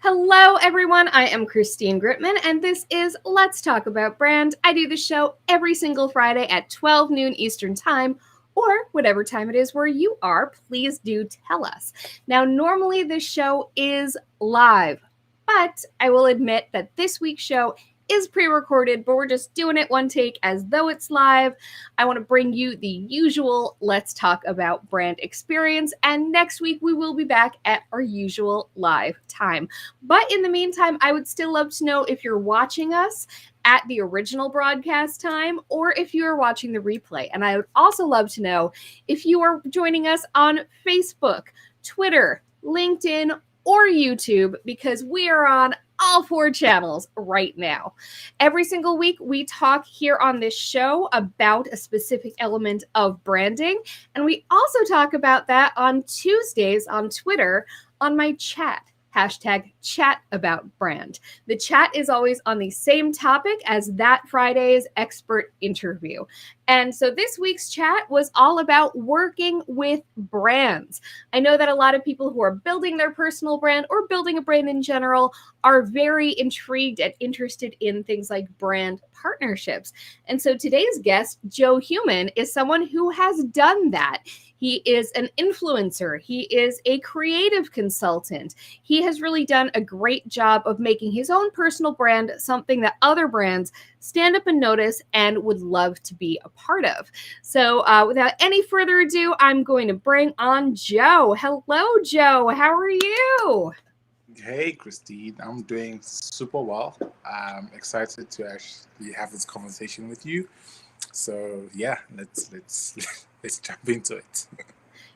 Hello, everyone. I am Christine Gritman, and this is Let's Talk About Brand. I do the show every single Friday at 12 noon Eastern Time, or whatever time it is where you are. Please do tell us. Now, normally this show is live, but I will admit that this week's show is pre-recorded, but we're just doing it one take as though it's live. I want to bring you the usual Let's Talk About Brand experience, and next week we will be back at our usual live time. But in the meantime, I would still love to know if you're watching us at the original broadcast time or if you are watching the replay. And I would also love to know if you are joining us on Facebook, Twitter, LinkedIn, or YouTube, because we are on all 4 channels right now. Every single week, we talk here on this show about a specific element of branding, and we also talk about that on Tuesdays on Twitter on my chat. #ChatAboutBrand. The chat is always on the same topic as that Friday's expert interview. And so this week's chat was all about working with brands. I know that a lot of people who are building their personal brand or building a brand in general are very intrigued and interested in things like brand partnerships. And so today's guest, Joe Human, is someone who has done that. He is an influencer. He is a creative consultant. He has really done a great job of making his own personal brand something that other brands stand up and notice and would love to be a part of. So without any further ado, I'm going to bring on Joe. Hello, Joe. How are you? Hey, Christine. I'm doing super well. I'm excited to actually have this conversation with you. So yeah, let's let's jump into it.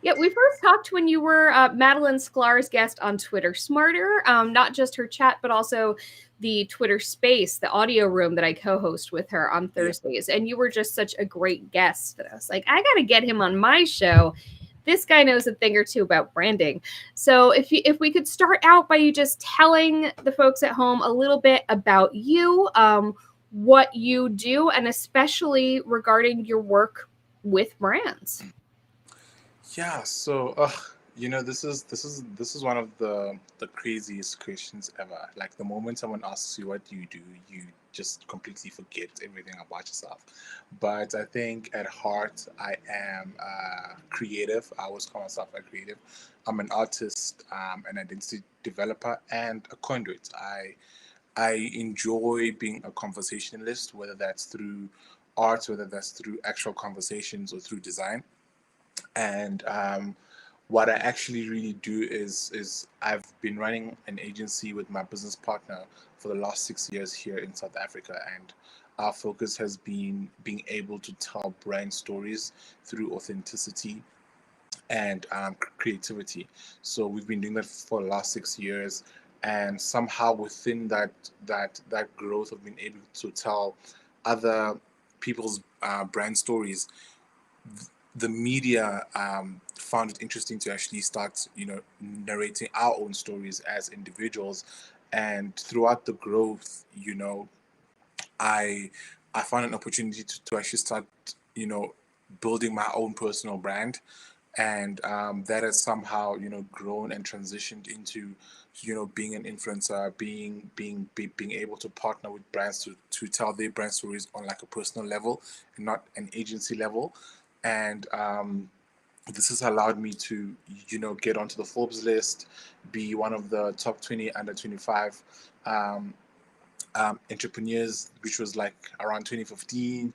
Yeah, we first talked when you were Madeline Sklar's guest on Twitter Smarter, not just her chat, but also the Twitter Space, the audio room that I co-host with her on Yeah. Thursdays. And you were just such a great guest that I was like, I got to get him on my show. This guy knows a thing or two about branding. So if we could start out by you just telling the folks at home a little bit about you, what you do, and especially regarding your work with brands. Yeah. So, this is one of the craziest questions ever. Like the moment someone asks you what you do, you just completely forget everything about yourself. But I think at heart, I am creative. I always call myself a creative. I'm an artist, an identity developer, and a conduit. I enjoy being a conversationalist, whether that's through art, whether that's through actual conversations or through design. And what I actually really do is I've been running an agency with my business partner for the last 6 years here in South Africa, and our focus has been being able to tell brand stories through authenticity and creativity. So we've been doing that for the last 6 years, and somehow within that growth of being able to tell other people's brand stories, the media found it interesting to actually start, narrating our own stories as individuals. And throughout the growth, I I found an opportunity to actually start, building my own personal brand, and that has somehow, grown and transitioned into, being an influencer, being able to partner with brands to tell their brand stories on like a personal level and not an agency level. And this has allowed me to, get onto the Forbes list, be one of the top 20 under 25 um, entrepreneurs, which was like around 2015,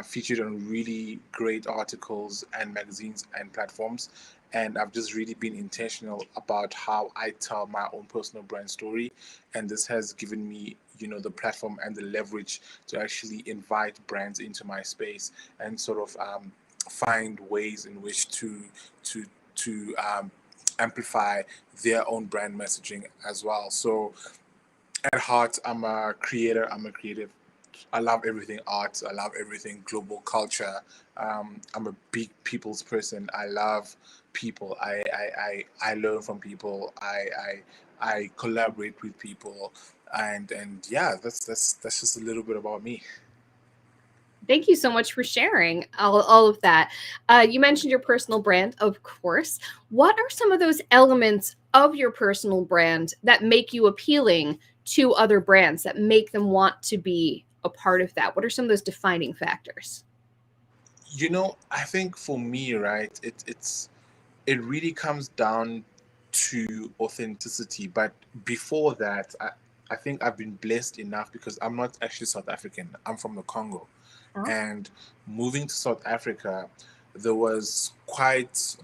featured on really great articles and magazines and platforms. And I've just really been intentional about how I tell my own personal brand story. And this has given me, the platform and the leverage to actually invite brands into my space and sort of find ways in which to to amplify their own brand messaging as well. So at heart, I'm a creator. I'm a creative. I love everything art. I love everything global culture. I'm a big people's person. I love people. I learn from people. I collaborate with people, and yeah, that's just a little bit about me. Thank you so much for sharing all of that. You mentioned your personal brand, of course. What are some of those elements of your personal brand that make you appealing to other brands, that make them want to be a part of that? What are some of those defining factors? I think for me, right, it really comes down to authenticity. But before that, I think I've been blessed enough because I'm not actually South African. I'm from the Congo. Oh, And moving to South Africa, there was quite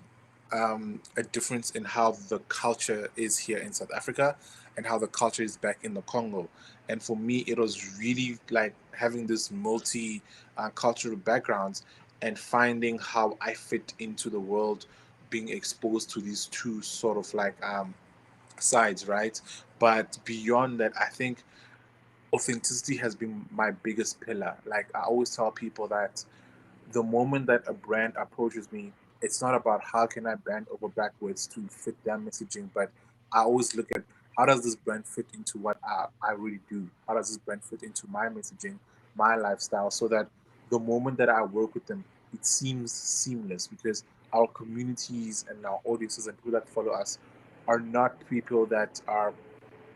a difference in how the culture is here in South Africa and how the culture is back in the Congo. And for me, it was really like having this multi cultural backgrounds and finding how I fit into the world, being exposed to these two sort of like sides, right? But beyond that, I think authenticity has been my biggest pillar. Like I always tell people that the moment that a brand approaches me, it's not about how can I bend over backwards to fit their messaging, but I always look at how does this brand fit into what I really do? How does this brand fit into my messaging, my lifestyle, so that the moment that I work with them, it seems seamless because our communities and our audiences and people that follow us are not people that are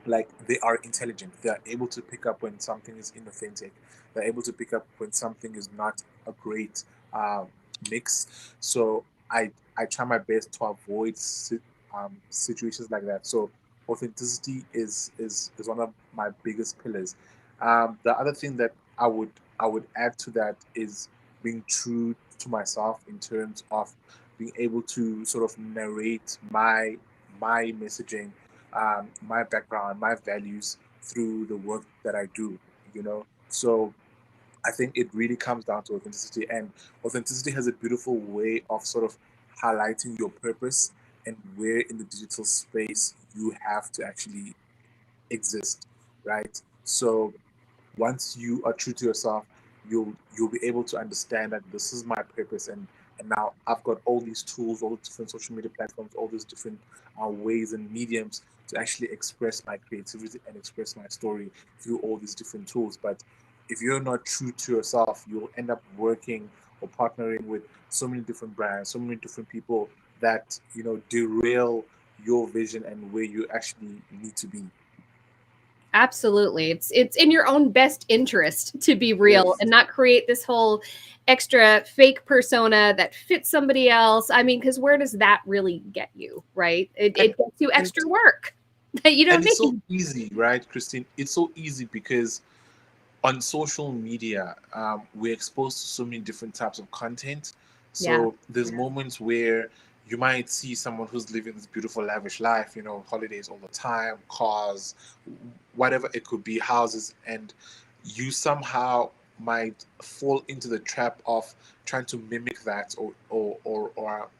like they are intelligent. They are able to pick up when something is inauthentic. They're able to pick up when something is not a great mix. So I try my best to avoid situations like that. So authenticity is one of my biggest pillars. The other thing that I would add to that is being true to myself in terms of being able to sort of narrate my messaging, my background, my values through the work that I do, So I think it really comes down to authenticity, and authenticity has a beautiful way of sort of highlighting your purpose and where in the digital space you have to actually exist, right? So once you are true to yourself, you'll be able to understand that this is my purpose, and now I've got all these tools, all the different social media platforms, all these different ways and mediums to actually express my creativity and express my story through all these different tools. But if you're not true to yourself, you'll end up working or partnering with so many different brands, so many different people that derail your vision and where you actually need to be. absolutely. It's in your own best interest to be real Yes. and not create this whole extra fake persona that fits somebody else. I mean, because where does that really get you, right? And It gets you and extra work that you don't and it's so need. easy, right, Christine? It's so easy because on social media, we're exposed to so many different types of content. Yeah. So there's moments where you might see someone who's living this beautiful, lavish life, holidays all the time, cars, whatever it could be, houses, and you somehow might fall into the trap of trying to mimic that or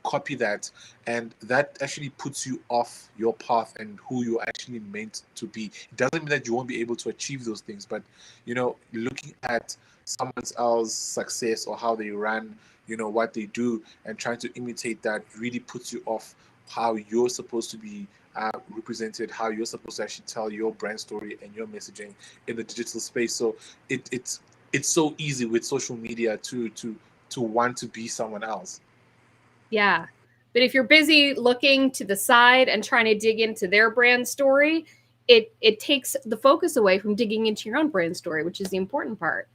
copy that, and that actually puts you off your path and who you're actually meant to be. It doesn't mean that you won't be able to achieve those things, but looking at someone else's success or how they run, what they do, and trying to imitate that really puts you off how you're supposed to be represented, how you're supposed to actually tell your brand story and your messaging in the digital space. So it's so easy with social media to want to be someone else. Yeah. But if you're busy looking to the side and trying to dig into their brand story, it takes the focus away from digging into your own brand story, which is the important part.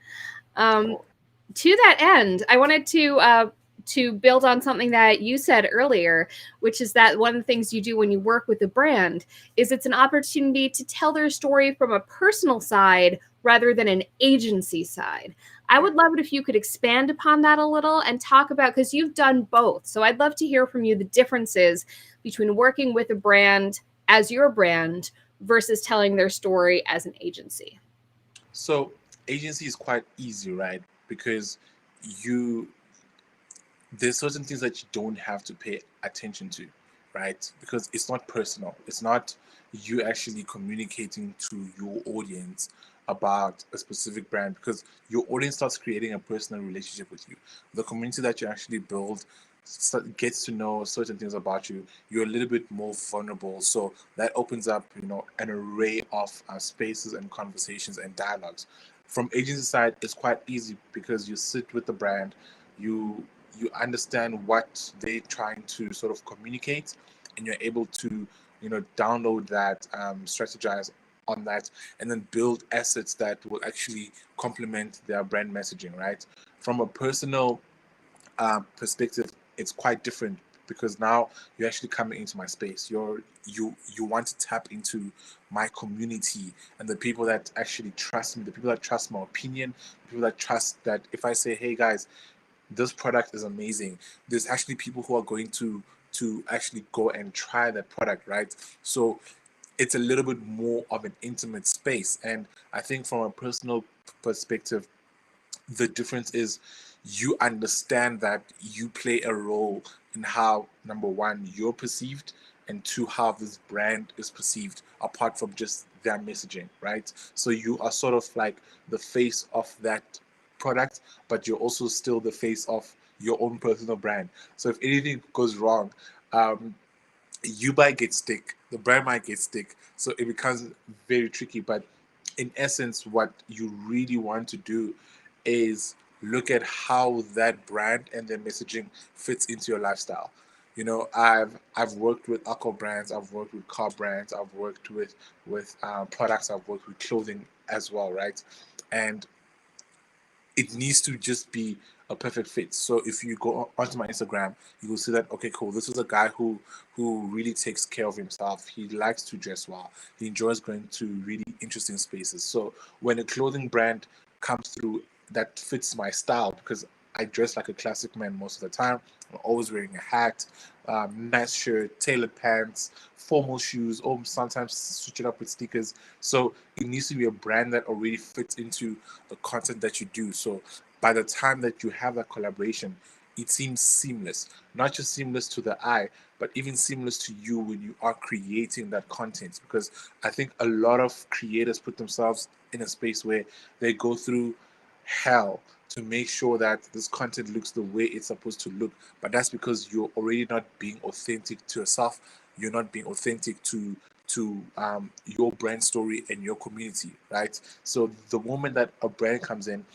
Um, Oh, to that end, I wanted to build on something that you said earlier, which is that one of the things you do when you work with a brand is it's an opportunity to tell their story from a personal side rather than an agency side. I yeah. would love it if you could expand upon that a little and talk about, because you've done both. So I'd love to hear from you the differences between working with a brand as your brand versus telling their story as an agency. So agency is quite easy, right? Because you there's certain things that you don't have to pay attention to, right? Because it's not personal. It's not you actually communicating to your audience about a specific brand, because your audience starts creating a personal relationship with you. The community that you actually build gets to know certain things about you. You're a little bit more vulnerable, so that opens up an array of spaces and conversations and dialogues. From agency side, it's quite easy because you sit with the brand, you you understand what they're trying to sort of communicate, and you're able to, download that, strategize on that, and then build assets that will actually complement their brand messaging, right? From a personal perspective, it's quite different because now you're actually coming into my space. You want to tap into my community and the people that actually trust me, the people that trust my opinion, the people that trust that if I say, hey guys, this product is amazing, there's actually people who are going to actually go and try that product, right? So it's a little bit more of an intimate space. And I think from a personal perspective, the difference is you understand that you play a role in how, number one, you're perceived, and two, how this brand is perceived, apart from just their messaging, right? So you are sort of like the face of that product, but you're also still the face of your own personal brand. So if anything goes wrong, um, you might get stick, the brand might get stick, so it becomes very tricky. But in essence, what you really want to do is look at how that brand and their messaging fits into your lifestyle. I've worked with alcohol brands, I've worked with car brands, I've worked with products, I've worked with clothing as well, right? And it needs to just be a perfect fit. So if you go onto my Instagram, you will see that, okay, cool, this is a guy who really takes care of himself. He likes to dress well. He enjoys going to really interesting spaces. So when a clothing brand comes through that fits my style, because I dress like a classic man most of the time. I'm always wearing a hat, nice shirt, tailored pants, formal shoes, or sometimes switch it up with sneakers. So it needs to be a brand that already fits into the content that you do. So by the time that you have that collaboration, it seems seamless, not just seamless to the eye, but even seamless to you when you are creating that content. Because I think a lot of creators put themselves in a space where they go through hell to make sure that this content looks the way it's supposed to look. But that's because you're already not being authentic to yourself. You're not being authentic to your brand story and your community, right? So the moment that a brand comes in,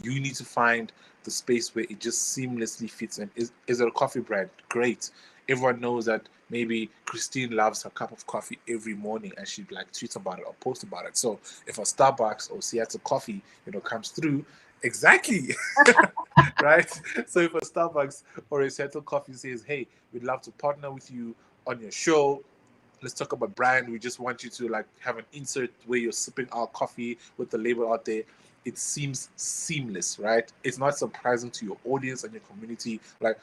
you need to find the space where it just seamlessly fits in. Is it a coffee brand? Great. Everyone knows that maybe Christine loves her cup of coffee every morning and she like tweets about it or posts about it. So if a Starbucks or Seattle coffee, comes through, exactly. Right? So if a Starbucks or a Seattle coffee says, hey, we'd love to partner with you on your show, let's talk about brand. We just want you to like have an insert where you're sipping our coffee with the label out there. It seems seamless, right? It's not surprising to your audience and your community. Like,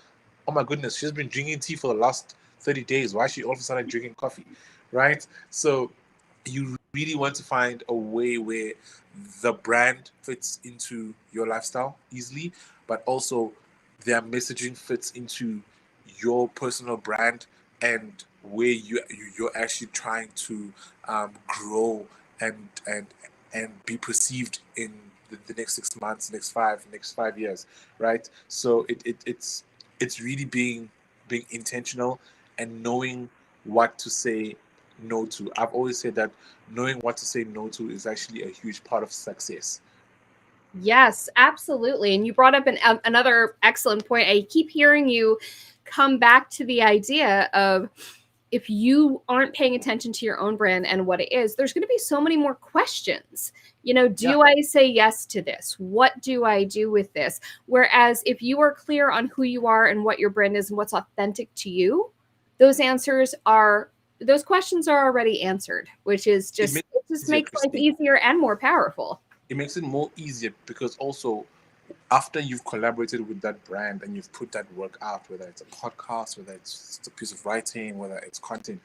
oh my goodness, she's been drinking tea for the last 30 days. Why is she all of a sudden drinking coffee, right? So you really want to find a way where the brand fits into your lifestyle easily, but also their messaging fits into your personal brand and where you're actually trying to grow and and be perceived in the next 6 months, next 5 years, right? So it's really being intentional and knowing what to say no to. I've always said that knowing what to say no to is actually a huge part of success. Yes, absolutely. And you brought up another excellent point. I keep hearing you come back to the idea of if you aren't paying attention to your own brand and what it is, there's going to be so many more questions. Yeah, Do I say yes to this? What do I do with this? Whereas if you are clear on who you are and what your brand is and what's authentic to you, those answers are those questions are already answered, which is it makes it it just easier, makes life Christine. easier and more powerful. It makes it more easier because also after you've collaborated with that brand and you've put that work out, whether it's a podcast, whether it's a piece of writing, whether it's content,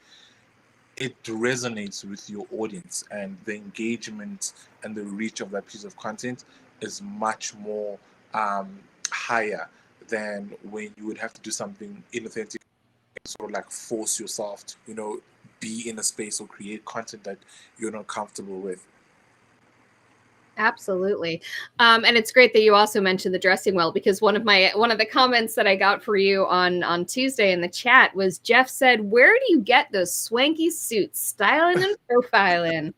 it resonates with your audience, and the engagement and the reach of that piece of content is much more higher than when you would have to do something inauthentic, sort of like force yourself to, be in a space or create content that you're not comfortable with. Absolutely. And it's great that you also mentioned the dressing well, because one of the comments that I got for you on Tuesday in the chat was Jeff said, "Where do you get those swanky suits, styling and profiling?"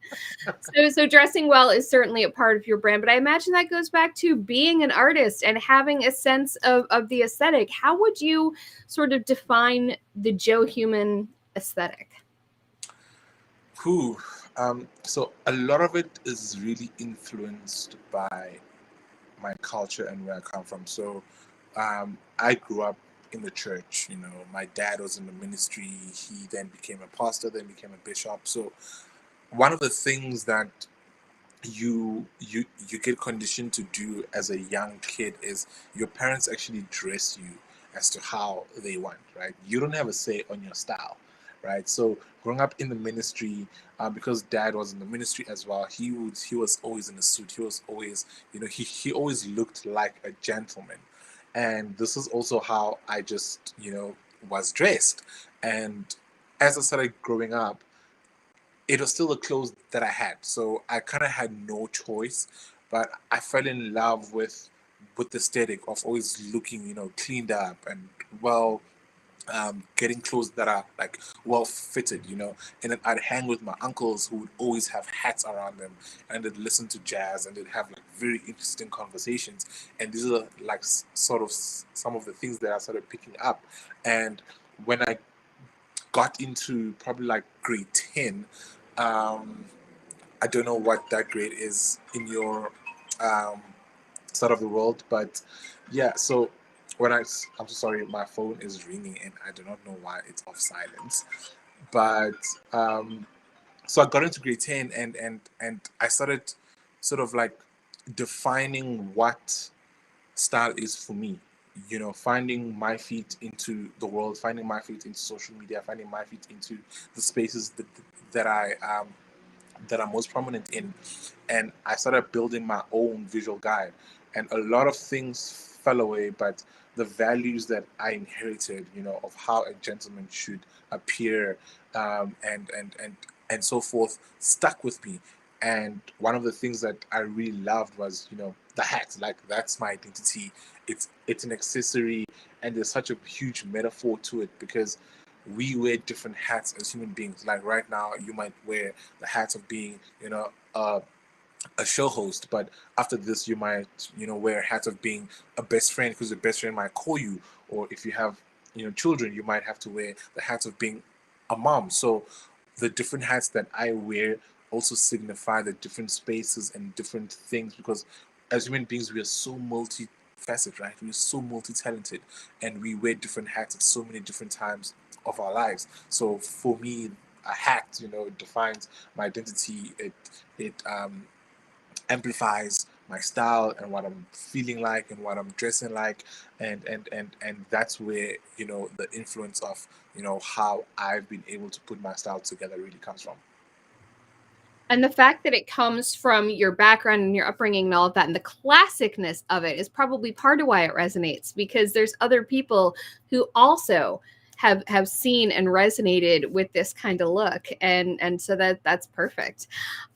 So dressing well is certainly a part of your brand, but I imagine that goes back to being an artist and having a sense of the aesthetic. How would you sort of define the Joe Human aesthetic? Whew. So a lot of it is really influenced by my culture and where I come from. So I grew up in the church. You know, my dad was in the ministry. He then became a pastor, then became a bishop. So one of the things that you get conditioned to do as a young kid is your parents actually dress you as to how they want, right? You don't have a say on your style, right? So growing up in the ministry, because dad was in the ministry as well, he was always in a suit. He was always, he always looked like a gentleman, and this is also how I just was dressed. And as I started growing up, it was still the clothes that I had. So I kind of had no choice, but I fell in love with the aesthetic of always looking, cleaned up and well, getting clothes that are like well fitted, And then I'd hang with my uncles who would always have hats around them, and they'd listen to jazz and they'd have like very interesting conversations. And these are like sort of some of the things that I started picking up. And when I got into probably like grade 10, um, I don't know what that grade is in your um, side of the world, but yeah. So I'm so sorry, my phone is ringing and I do not know why it's off silence. But um, so I got into grade 10, and I started sort of like defining what style is for me. Finding my feet into the world, finding my feet into social media, finding my feet into the spaces that that I'm most prominent in. And I started building my own visual guide. And a lot of things fell away, but the values that I inherited, of how a gentleman should appear, and so forth, stuck with me. And one of the things that I really loved was, the hat. Like that's my identity. It's an accessory, and there's such a huge metaphor to it because we wear different hats as human beings. Like right now, you might wear the hat of being, a show host, but after this, you might, wear a hat of being a best friend because your best friend might call you, or if you have, children, you might have to wear the hat of being a mom. So the different hats that I wear also signify the different spaces and different things because as human beings, we are so multifaceted, right? We're so multi-talented, and we wear different hats at so many different times of our lives. So for me, a hat, defines my identity. It amplifies my style and what I'm feeling like and what I'm dressing like, and that's where the influence of how I've been able to put my style together really comes from. And the fact that it comes from your background and your upbringing and all of that, and the classicness of it is probably part of why it resonates, because there's other people who also have seen and resonated with this kind of look, and so that's perfect.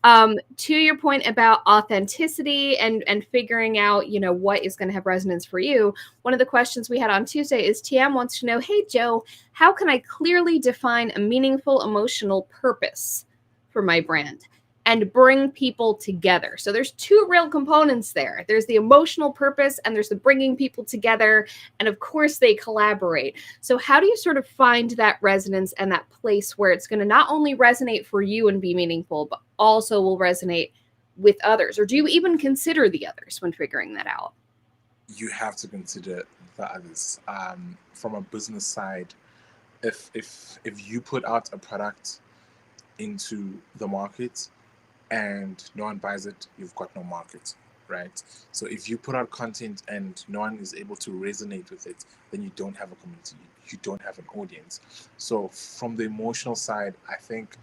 To your point about authenticity and figuring out what is going to have resonance for you, one of the questions we had on Tuesday is TM wants to know, hey Joe, how can I clearly define a meaningful emotional purpose for my brand and bring people together? So there's two real components there. There's the emotional purpose and there's the bringing people together. And of course they collaborate. So how do you sort of find that resonance and that place where it's going to not only resonate for you and be meaningful, but also will resonate with others? Or do you even consider the others when figuring that out? You have to consider the others. From a business side, if you put out a product into the market and no one buys it, you've got no market, right? So if you put out content and no one is able to resonate with it, then you don't have a community, you don't have an audience. So from the emotional side, I think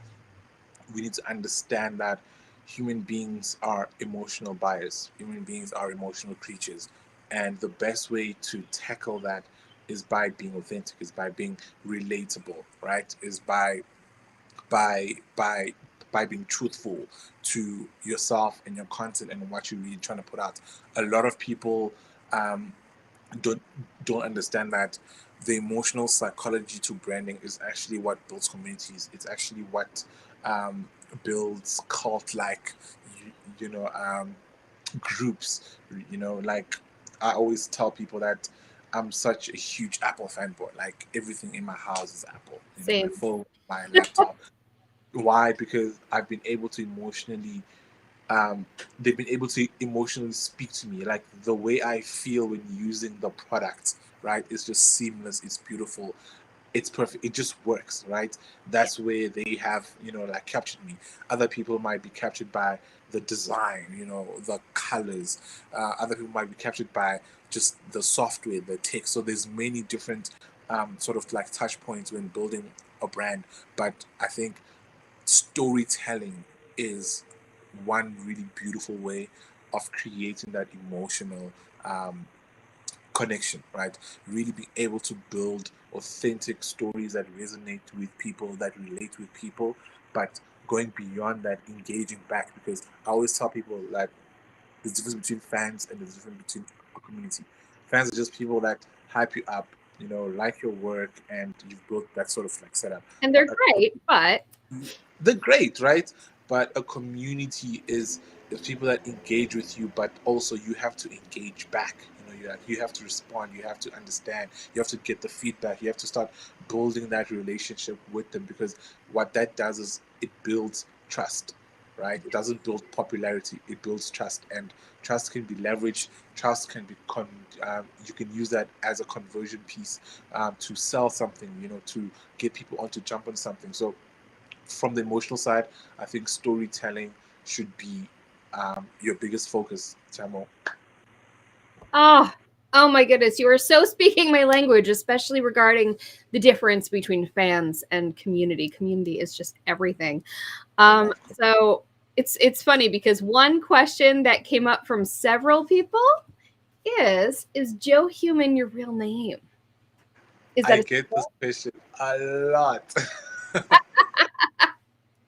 we need to understand that human beings are emotional buyers, human beings are emotional creatures, and the best way to tackle that is by being authentic, is by being relatable, right? Is by by by being truthful to yourself and your content and what you're really trying to put out. A lot of people um, don't don't understand that the emotional psychology to branding is actually what builds communities. It's actually what um, builds cult like you, you know um, groups. Like I always tell people that I'm such a huge Apple fanboy. Like everything in my house is Apple. You know, my Same. phone, my laptop. Why? Because I've been able to um, they've been able to emotionally speak to me. Like the way I feel when using the product, right? It's just seamless. It's beautiful. It's perfect. It just works, right? Yeah. That's where they have, like captured me. Other people might be captured by the design, the colors. Other people might be captured by just the software, the tech. So there's many different sort of like touch points when building a brand. But I think storytelling is one really beautiful way of creating that emotional um, connection, right? Really be able to build authentic stories that resonate with people, that relate with people, but going beyond that, engaging back. Because I always tell people that there's a difference between fans and there's a difference between a community. Fans are just people that hype you up, like your work, and you've built that sort of like setup. And they're But great, but they're great, right? But a community is people that engage with you, but also you have to engage back. You have to respond. You have to understand. You have to get the feedback. You have to start building that relationship with them, because what that does is it builds trust, right? It doesn't build popularity. It builds trust, and trust can be leveraged. Trust can be you can use that as a conversion piece to sell something. To get people on to jump on something. So from the emotional side, I think storytelling should be your biggest focus, Tamo. oh, oh my goodness, you are so speaking my language, especially regarding the difference between fans and community. Community is just everything. I love So it's funny because one question that came up from several people is Joe Human your real name? Is I that a get this question a lot.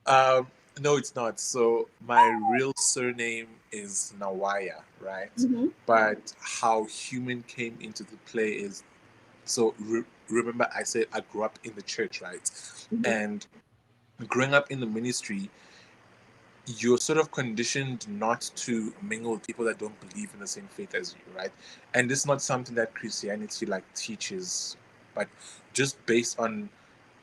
um, no, it's not. So my real surname is Nawaya, right? Mhm. But how human came into the play is, so remember I said I grew up in the church, right? Mhm. And growing up in the ministry, you're sort of conditioned not to mingle with people that don't believe in the same faith as you, right? And this is not something that Christianity like teaches, but just based on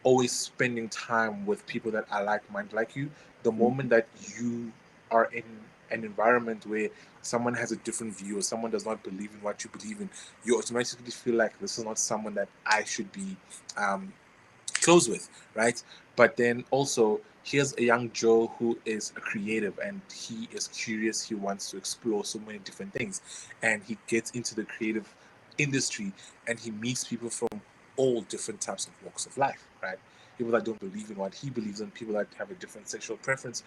always spending time with people that are like-minded like you. The moment that you are in an environment where someone has a different view or someone does not believe in what you believe in, you automatically feel like this is not someone that I should be um, close with, right? But then also, here's a young Joe who is a creative and he is curious. He wants to explore so many different things, and he gets into the creative industry and he meets people from all different types of walks of life, right? People that don't believe in what he believes in, people that have a different sexual preference,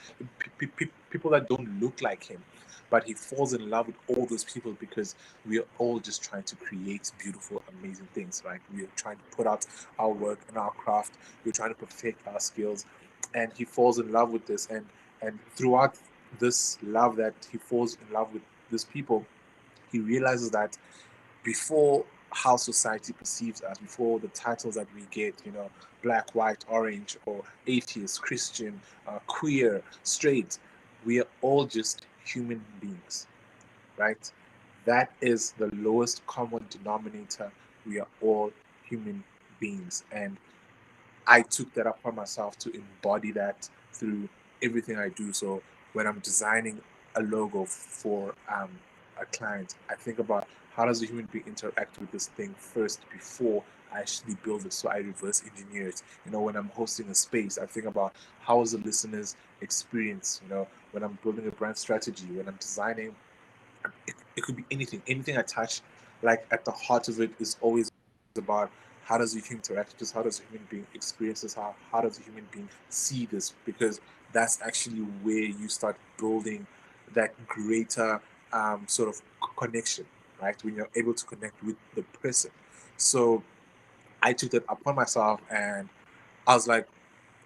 people that don't look like him. But he falls in love with all those people because we are all just trying to create beautiful, amazing things, right? We are trying to put out our work and our craft. We're trying to perfect our skills, and he falls in love with this. And throughout this love that he falls in love with these people, he realizes that before how society perceives us, before the titles that we get, black, white, orange, or atheist, Christian, queer, straight, we are all just human beings, right? That is the lowest common denominator. We are all human beings. And I took that upon myself to embody that through everything I do. So when I'm designing a logo for a client, I think about how does a human being interact with this thing first before I actually build it. So I reverse engineer it. When I'm hosting a space, I think about how is the listener's experience. When I'm building a brand strategy, when I'm designing, it could be anything I touch. Like at the heart of it is always about how does a human interact with this, how does a human being experience this, how does a human being see this, because that's actually where you start building that greater sort of connection, right? When you're able to connect with the person. So I took that upon myself, and I was like,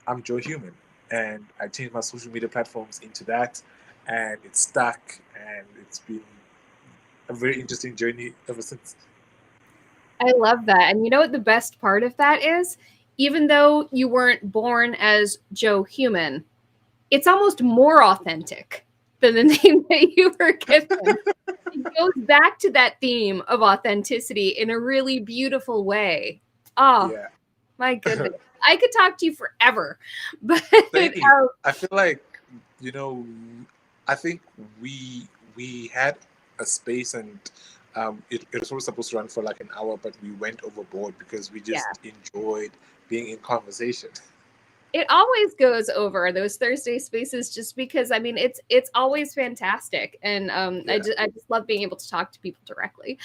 I'm Joe Human, and I changed my social media platforms into that, and it's stuck, and it's been a very interesting journey ever since. I love that. And you know what the best part of that is? Even though you weren't born as Joe Human, it's almost more authentic. than the name that you were given. It goes back to that theme of authenticity in a really beautiful way. Oh, Yeah. my goodness. I could talk to you forever. But Same. I feel like, you know, I think we had a space, and it was supposed to run for like an hour, but we went overboard because we yeah, just enjoyed being in conversation. it always goes over those Thursday spaces just because I mean it's always fantastic. And Yeah. I just love being able to talk to people directly.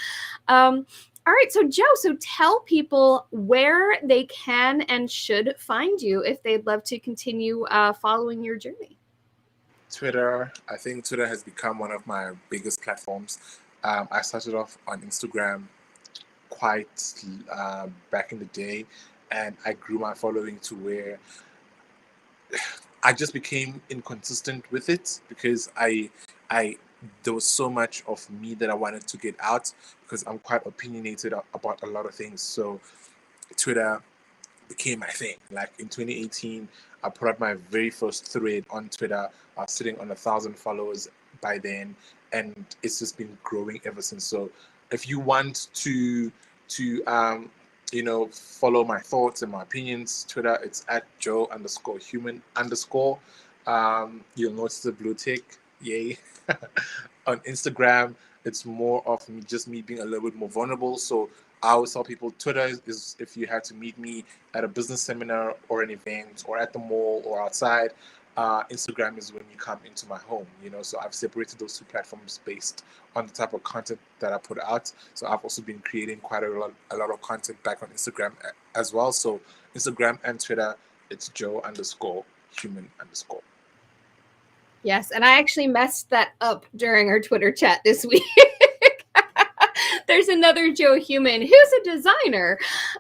Um, all right, so Joe, so tell people where they can and should find you if they'd love to continue following your journey. Twitter. I think Twitter has become one of my biggest platforms. I started off on Instagram quite back in the day, and I grew my following to where I just became inconsistent with it because I there was so much of me that I wanted to get out because I'm quite opinionated about a lot of things. So Twitter became my thing. Like in 2018, I put out my very first thread on Twitter. I was sitting on 1,000 followers by then, and it's just been growing ever since. So, if you want to follow my thoughts and my opinions, Twitter, it's at Joe_human_. You'll notice the blue tick, yay. On Instagram, it's more of me being a little bit more vulnerable. So I always tell people Twitter is if you had to meet me at a business seminar or an event or at the mall or outside. Instagram is when you come into my home, So I've separated those two platforms based on the type of content that I put out. So I've also been creating quite a lot of content back on Instagram as well. So Instagram and Twitter, it's Joe_human_. Yes, and I actually messed that up during our Twitter chat this week. There's another Joe Human who's a designer.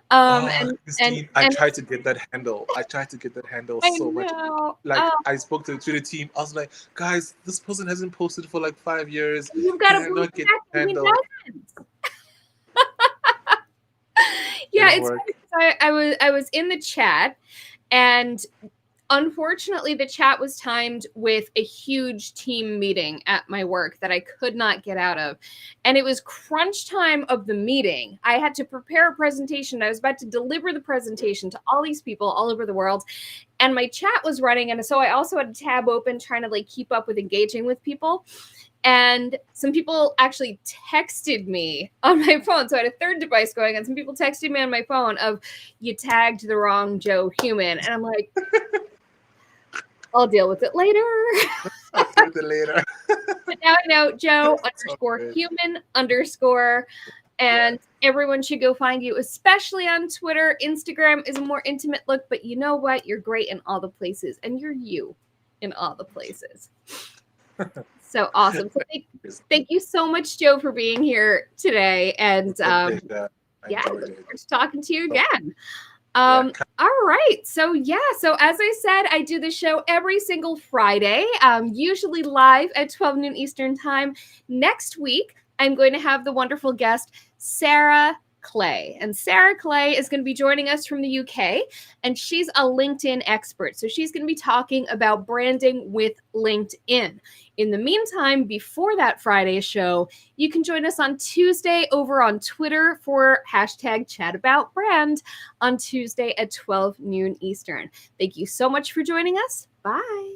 Christine, I tried to get that handle. I tried to get that handle I so much. know. Like, I spoke to the Twitter team. I was like, guys, this person hasn't posted for like 5 years. You've got Can to I believe not get that the he handle? doesn't. Yeah, Didn't it's work. funny. I was in the chat, and unfortunately the chat was timed with a huge team meeting at my work that I could not get out of, and it was crunch time of the meeting. I had to prepare a presentation. I was about to deliver the presentation to all these people all over the world, and my chat was running, and so I also had a tab open trying to like keep up with engaging with people. And some people actually texted me on my phone. So I had a third device going on. Some people texted me on my phone of, you tagged the wrong Joe Human. And I'm like, I'll deal with it later. I'll do it later. But now I know Joe_human_. And everyone should go find you, especially on Twitter. Instagram is a more intimate look, but you know what? You're great in all the places, and you're you in all the places. So awesome. So thank you so much, Joe, for being here today. And yeah, look forward to talking to you again. All right. So so as I said, I do the show every single Friday, usually live at 12 noon Eastern time. Next week, I'm going to have the wonderful guest, Sarah Clay. And Sarah Clay is going to be joining us from the UK, and she's a LinkedIn expert. So she's going to be talking about branding with LinkedIn. In the meantime, before that Friday show, you can join us on Tuesday over on Twitter for #ChatAboutBrand on Tuesday at 12 noon Eastern. Thank you so much for joining us. Bye.